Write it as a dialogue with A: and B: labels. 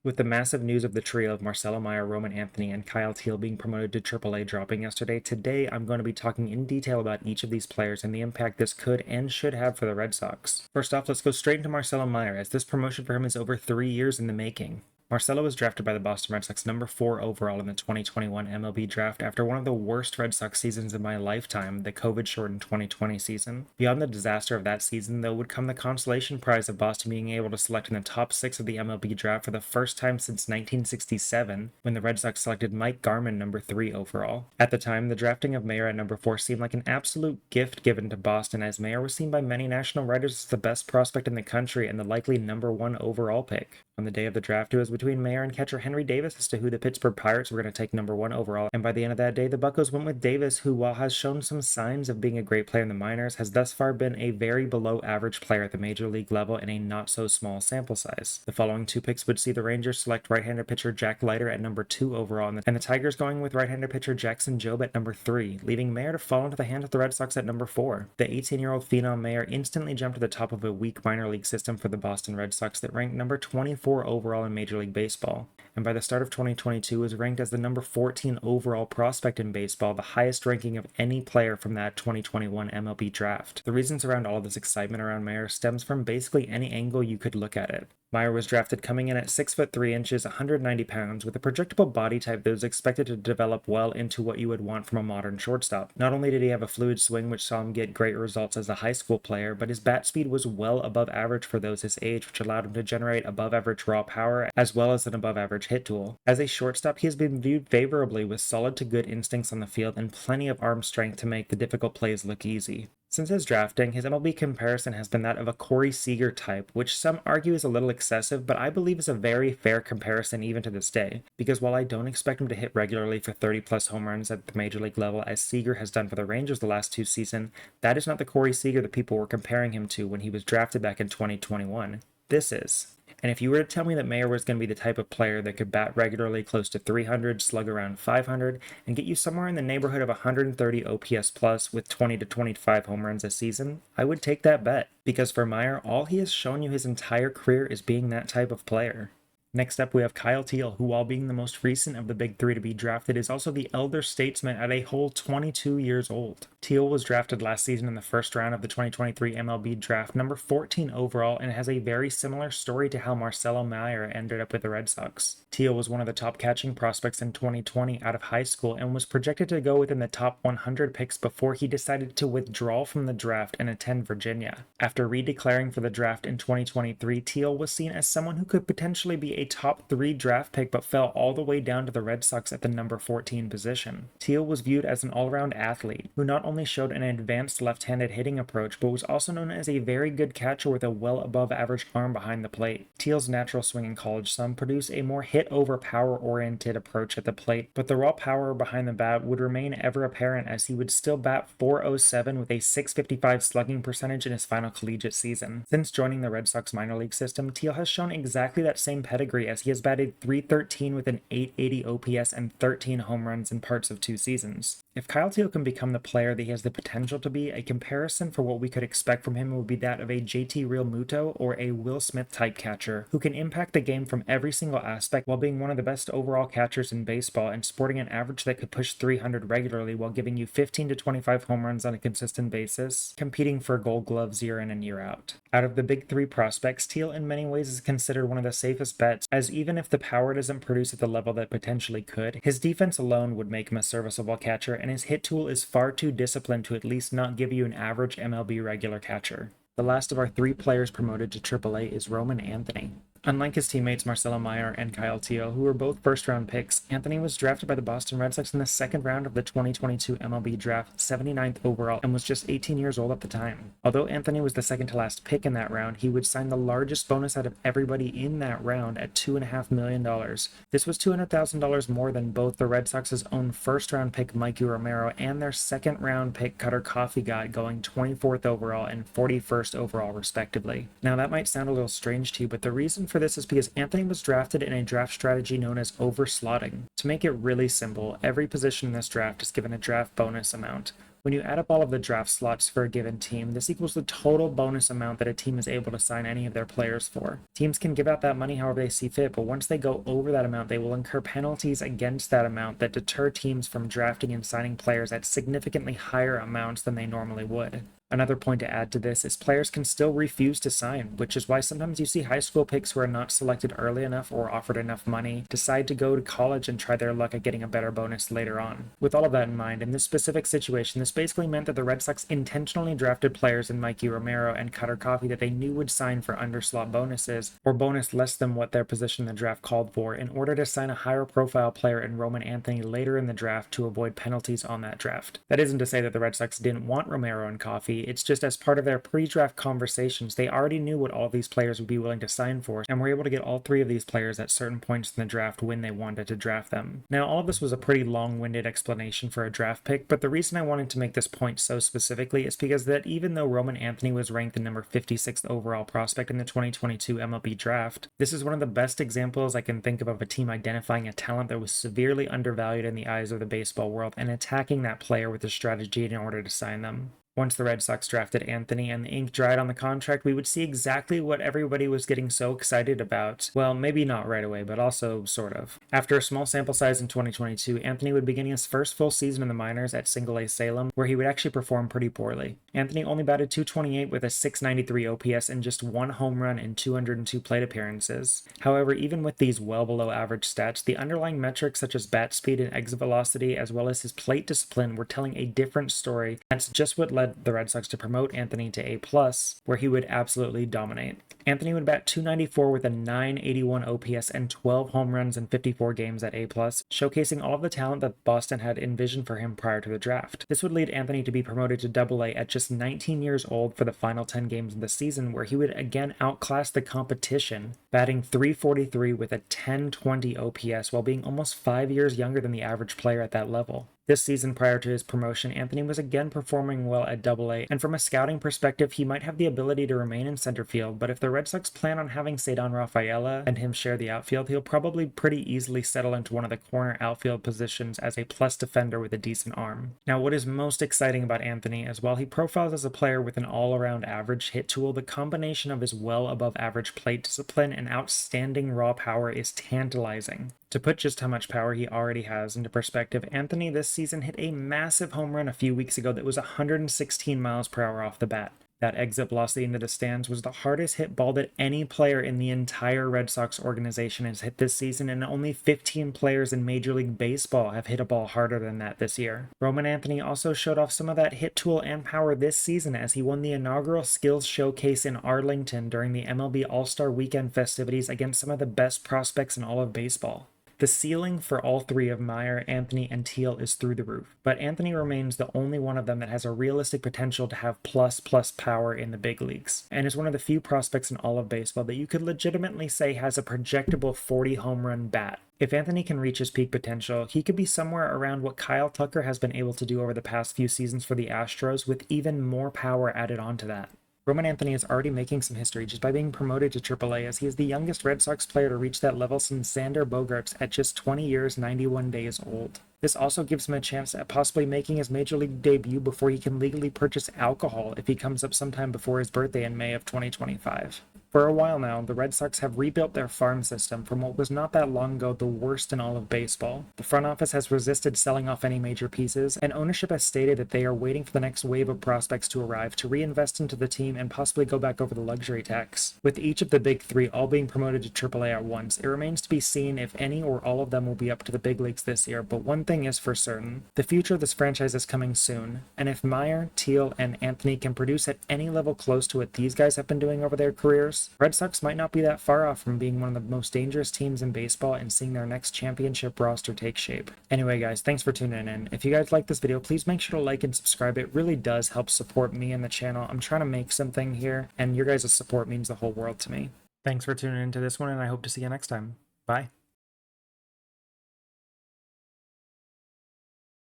A: With the massive news of the trio of Marcelo, Roman Anthony, and Kyle Teel being promoted to AAA dropping yesterday, today I'm going to be talking in detail about each of these players and the impact this could and should have for the Red Sox. First off, let's go straight into Marcelo Meyer, as this promotion for him is over 3 years in the making. Marcelo was drafted by the Boston Red Sox number 4 overall in the 2021 MLB draft after one of the worst Red Sox seasons of my lifetime, the COVID-shortened 2020 season. Beyond the disaster of that season, though, would come the consolation prize of Boston being able to select in the top 6 of the MLB draft for the first time since 1967, when the Red Sox selected Mike Garman number 3 overall. At the time, the drafting of Mayer at number 4 seemed like an absolute gift given to Boston, as Mayer was seen by many national writers as the best prospect in the country and the likely number 1 overall pick. On the day of the draft, it was between Mayer and catcher Henry Davis as to who the Pittsburgh Pirates were going to take number 1 overall, and by the end of that day, the Buccos went with Davis, who, while has shown some signs of being a great player in the minors, has thus far been a very below-average player at the major league level in a not-so-small sample size. The following 2 picks would see the Rangers select right-handed pitcher Jack Leiter at number 2 overall, and the Tigers going with right-handed pitcher Jackson Jobe at number 3, leaving Mayer to fall into the hands of the Red Sox at number 4. The 18-year-old phenom Mayer instantly jumped to the top of a weak minor league system for the Boston Red Sox that ranked number 24 overall in Major League Baseball, and by the start of 2022 was ranked as the number 14 overall prospect in baseball, the highest ranking of any player from that 2021 MLB draft. The reasons around all of this excitement around Mayer stems from basically any angle you could look at it. Meyer was drafted coming in at 6 foot 3 inches, 190 pounds, with a projectable body type that was expected to develop well into what you would want from a modern shortstop. Not only did he have a fluid swing which saw him get great results as a high school player, but his bat speed was well above average for those his age, which allowed him to generate above average raw power as well as an above average hit tool. As a shortstop, he has been viewed favorably with solid to good instincts on the field and plenty of arm strength to make the difficult plays look easy. Since his drafting, his MLB comparison has been that of a Corey Seager type, which some argue is a little excessive, but I believe is a very fair comparison even to this day, because while I don't expect him to hit regularly for 30-plus home runs at the major league level as Seager has done for the Rangers the last 2 seasons, that is not the Corey Seager that people were comparing him to when he was drafted back in 2021. This is. And if you were to tell me that Mayer was going to be the type of player that could bat regularly close to 300, slug around 500, and get you somewhere in the neighborhood of 130 OPS plus with 20 to 25 home runs a season, I would take that bet. Because for Mayer, all he has shown you his entire career is being that type of player. Next up, we have Kyle Teel, who, while being the most recent of the big 3 to be drafted, is also the elder statesman at a whole 22 years old. Teel was drafted last season in the first round of the 2023 MLB draft, number 14 overall, and has a very similar story to how Marcelo Meyer ended up with the Red Sox. Teel was one of the top catching prospects in 2020 out of high school and was projected to go within the top 100 picks before he decided to withdraw from the draft and attend Virginia. After redeclaring for the draft in 2023, Teel was seen as someone who could potentially be a top 3 draft pick but fell all the way down to the Red Sox at the number 14 position. Teel was viewed as an all-around athlete who not only showed an advanced left-handed hitting approach but was also known as a very good catcher with a well above average arm behind the plate. Teel's natural swing in college saw him produce a more hit over power oriented approach at the plate, but the raw power behind the bat would remain ever apparent as he would still bat .407 with a .655 slugging percentage in his final collegiate season. Since joining the Red Sox minor league system, Teel has shown exactly that same pedigree as he has batted .313 with an .880 OPS and 13 home runs in parts of 2 seasons. If Kyle Teel can become the player that he has the potential to be, a comparison for what we could expect from him would be that of a JT Realmuto or a Will Smith type catcher who can impact the game from every single aspect while being one of the best overall catchers in baseball and sporting an average that could push 300 regularly while giving you 15 to 25 home runs on a consistent basis, competing for Gold Gloves year in and year out. Out of the big 3 prospects, Teel in many ways is considered one of the safest bets, as even if the power doesn't produce at the level that potentially could, his defense alone would make him a serviceable catcher, and his hit tool is far too disciplined to at least not give you an average MLB regular catcher. The last of our 3 players promoted to AAA is Roman Anthony. Unlike his teammates Marcelo Meyer and Kyle Teel, who were both first-round picks, Anthony was drafted by the Boston Red Sox in the 2nd round of the 2022 MLB draft, 79th overall, and was just 18 years old at the time. Although Anthony was the second-to-last pick in that round, he would sign the largest bonus out of everybody in that round at $2.5 million. This was $200,000 more than both the Red Sox's own first-round pick Mikey Romero and their second-round pick Cutter Coffee got, going 24th overall and 41st overall respectively. Now that might sound a little strange to you, but the reason for this is because Anthony was drafted in a draft strategy known as overslotting. To make it really simple, every position in this draft is given a draft bonus amount. When you add up all of the draft slots for a given team, this equals the total bonus amount that a team is able to sign any of their players for. Teams can give out that money however they see fit, but once they go over that amount, they will incur penalties against that amount that deter teams from drafting and signing players at significantly higher amounts than they normally would. Another point to add to this is players can still refuse to sign, which is why sometimes you see high school picks who are not selected early enough or offered enough money decide to go to college and try their luck at getting a better bonus later on. With all of that in mind, in this specific situation, this basically meant that the Red Sox intentionally drafted players in Mikey Romero and Cutter Coffee that they knew would sign for underslot bonuses, or bonus less than what their position in the draft called for, in order to sign a higher profile player in Roman Anthony later in the draft to avoid penalties on that draft. That isn't to say that the Red Sox didn't want Romero and Coffee. It's just as part of their pre-draft conversations, they already knew what all these players would be willing to sign for, and were able to get all three of these players at certain points in the draft when they wanted to draft them. Now, all of this was a pretty long-winded explanation for a draft pick, but the reason I wanted to make this point so specifically is because that even though Roman Anthony was ranked the number 56th overall prospect in the 2022 MLB draft, this is one of the best examples I can think of a team identifying a talent that was severely undervalued in the eyes of the baseball world and attacking that player with a strategy in order to sign them. Once the Red Sox drafted Anthony and the ink dried on the contract, we would see exactly what everybody was getting so excited about. Well, maybe not right away, but also sort of. After a small sample size in 2022, Anthony would begin his first full season in the minors at Single-A Salem, where he would actually perform pretty poorly. Anthony only batted .228 with a .693 OPS and just 1 home run in 202 plate appearances. However, even with these well below average stats, the underlying metrics such as bat speed and exit velocity, as well as his plate discipline, were telling a different story. That's just what led the Red Sox to promote Anthony to A+, where he would absolutely dominate. Anthony would bat .294 with a .981 OPS and 12 home runs in 54 games at A+, showcasing all of the talent that Boston had envisioned for him prior to the draft. This would lead Anthony to be promoted to AA at just 19 years old for the final 10 games of the season, where he would again outclass the competition, batting .343 with a .1020 OPS while being almost 5 years younger than the average player at that level. This season prior to his promotion, Anthony was again performing well at AA, and from a scouting perspective, he might have the ability to remain in center field, but if the Red Sox plan on having Cedar Rafaela and him share the outfield, he'll probably pretty easily settle into one of the corner outfield positions as a plus defender with a decent arm. Now, what is most exciting about Anthony is while he profiles as a player with an all-around average hit tool, the combination of his well above average plate discipline and outstanding raw power is tantalizing. To put just how much power he already has into perspective, Anthony this season hit a massive home run a few weeks ago that was 116 miles per hour off the bat. That exit velocity into the stands was the hardest hit ball that any player in the entire Red Sox organization has hit this season, and only 15 players in Major League Baseball have hit a ball harder than that this year. Roman Anthony also showed off some of that hit tool and power this season as he won the inaugural Skills Showcase in Arlington during the MLB All-Star Weekend festivities against some of the best prospects in all of baseball. The ceiling for all three of Meyer, Anthony, and Teel is through the roof, but Anthony remains the only one of them that has a realistic potential to have plus power in the big leagues, and is one of the few prospects in all of baseball that you could legitimately say has a projectable 40 home run bat. If Anthony can reach his peak potential, he could be somewhere around what Kyle Tucker has been able to do over the past few seasons for the Astros, with even more power added onto that. Roman Anthony is already making some history just by being promoted to AAA, as he is the youngest Red Sox player to reach that level since Xander Bogaerts at just 20 years, 91 days old. This also gives him a chance at possibly making his Major League debut before he can legally purchase alcohol if he comes up sometime before his birthday in May of 2025. For a while now, the Red Sox have rebuilt their farm system from what was not that long ago the worst in all of baseball. The front office has resisted selling off any major pieces, and ownership has stated that they are waiting for the next wave of prospects to arrive to reinvest into the team and possibly go back over the luxury tax. With each of the big three all being promoted to AAA at once, it remains to be seen if any or all of them will be up to the big leagues this year, but one thing is for certain: the future of this franchise is coming soon, and if Meyer, Teel, and Anthony can produce at any level close to what these guys have been doing over their careers, Red Sox might not be that far off from being one of the most dangerous teams in baseball and seeing their next championship roster take shape. Anyway guys, thanks for tuning in. If you guys like this video, please make sure to like and subscribe. It really does help support me and the channel. I'm trying to make something here, and your guys' support means the whole world to me. Thanks for tuning into this one, and I hope to see you next time. Bye.